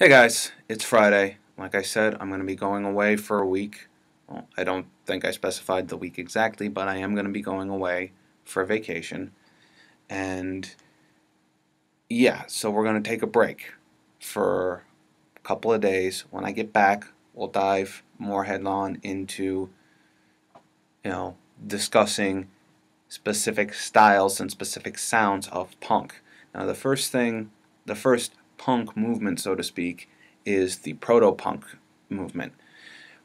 Hey guys, it's Friday. Like I said, I'm going to be going away for a week. Well, I don't think I specified the week exactly, but I am going to be going away for vacation. And yeah, so we're going to take a break for a couple of days. When I get back, we'll dive more headlong into, you know, discussing specific styles and specific sounds of punk. Now, the first punk movement, so to speak, is the Protopunk movement.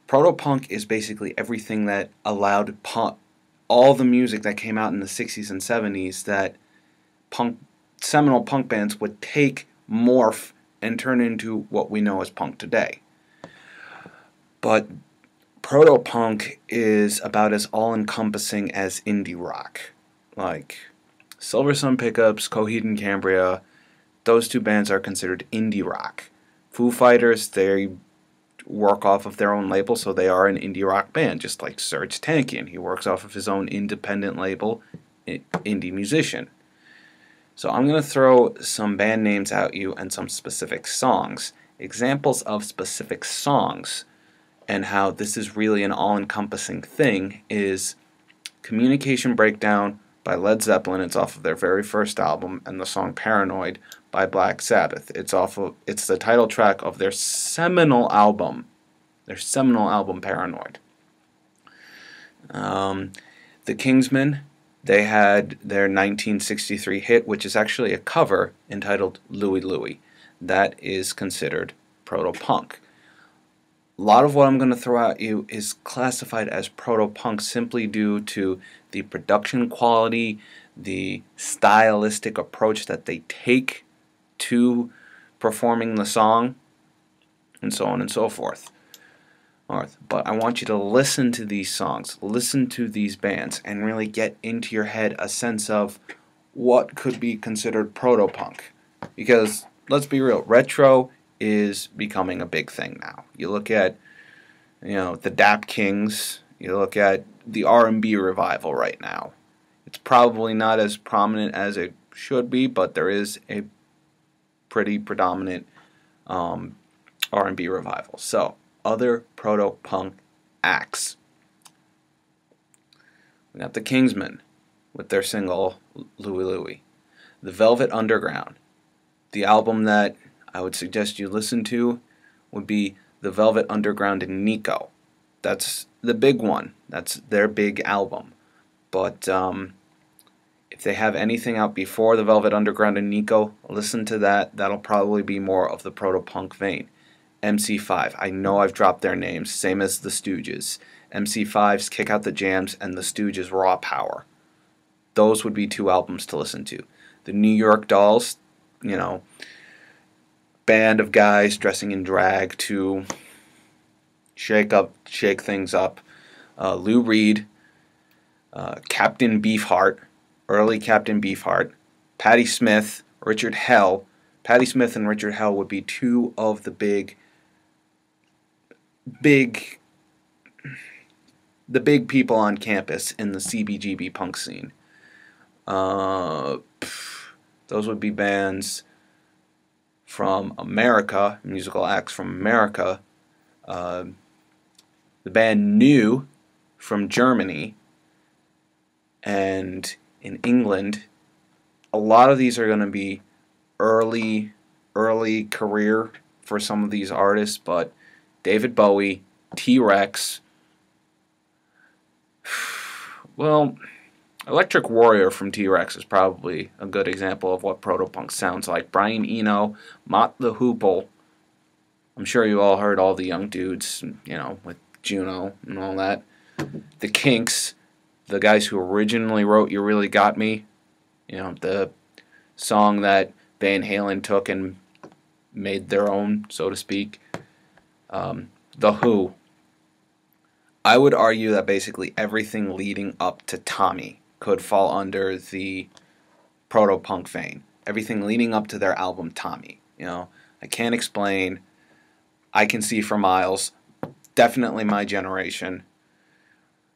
Protopunk is basically everything that allowed punk, all the music that came out in the 60s and 70s that punk, seminal punk bands would take, morph, and turn into what we know as punk today. But Protopunk is about as all-encompassing as indie rock. Like Silver Sun Pickups, Coheed and Cambria, those two bands are considered indie rock. Foo Fighters, they work off of their own label, so they are an indie rock band, just like Serj Tankian. He works off of his own independent label, indie musician. So I'm going to throw some band names at you and some specific songs. Examples of specific songs and how this is really an all-encompassing thing is Communication Breakdown by Led Zeppelin. It's off of their very first album, and the song Paranoid by Black Sabbath. It's the title track of their seminal album Paranoid. The Kingsmen, they had their 1963 hit, which is actually a cover entitled Louie Louie. That is considered proto-punk. A lot of what I'm going to throw at you is classified as proto-punk simply due to the production quality, the stylistic approach that they take to performing the song, and so on and so forth. But I want you to listen to these songs, listen to these bands, and really get into your head a sense of what could be considered proto-punk. Because, let's be real, retro is becoming a big thing now. You look at, the Dap Kings, you look at the R&B revival right now. It's probably not as prominent as it should be, but there is a pretty predominant R&B revival. So, other proto-punk acts. We got the Kingsmen with their single Louie Louie. The Velvet Underground. The album that I would suggest you listen to would be The Velvet Underground and Nico. That's the big one. That's their big album. But if they have anything out before The Velvet Underground and Nico, listen to that. That'll probably be more of the proto-punk vein. MC5. I know I've dropped their names, same as the Stooges. MC5's Kick Out the Jams and the Stooges' Raw Power. Those would be two albums to listen to. The New York Dolls, band of guys dressing in drag to shake things up. Lou Reed, Captain Beefheart, early Captain Beefheart, Patti Smith, Richard Hell. Patti Smith and Richard Hell would be two of the big people on campus in the CBGB punk scene. Those would be bands from America, musical acts from America. The band New from Germany, and in England. A lot of these are going to be early career for some of these artists, but David Bowie, T-Rex, well, Electric Warrior from T-Rex is probably a good example of what proto-punk sounds like. Brian Eno, Mott the Hoople. I'm sure you all heard all the young dudes, with Juno and all that. The Kinks, the guys who originally wrote You Really Got Me, the song that Van Halen took and made their own, so to speak. The Who. I would argue that basically everything leading up to Tommy could fall under the proto-punk vein. Everything leading up to their album Tommy. I Can't Explain, I Can See for Miles, definitely My Generation,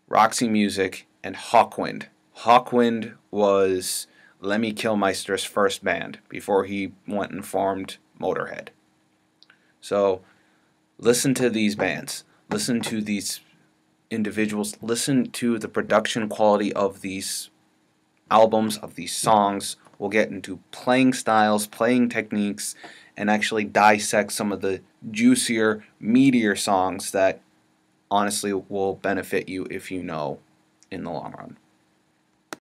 Roxy Music, and Hawkwind. Hawkwind was Lemmy Kilmister's first band before he went and formed Motorhead. So listen to these bands, listen to these individuals, listen to the production quality of these albums, of these songs. We'll get into playing styles, playing techniques, and actually dissect some of the juicier, meatier songs that honestly will benefit you if you know in the long run.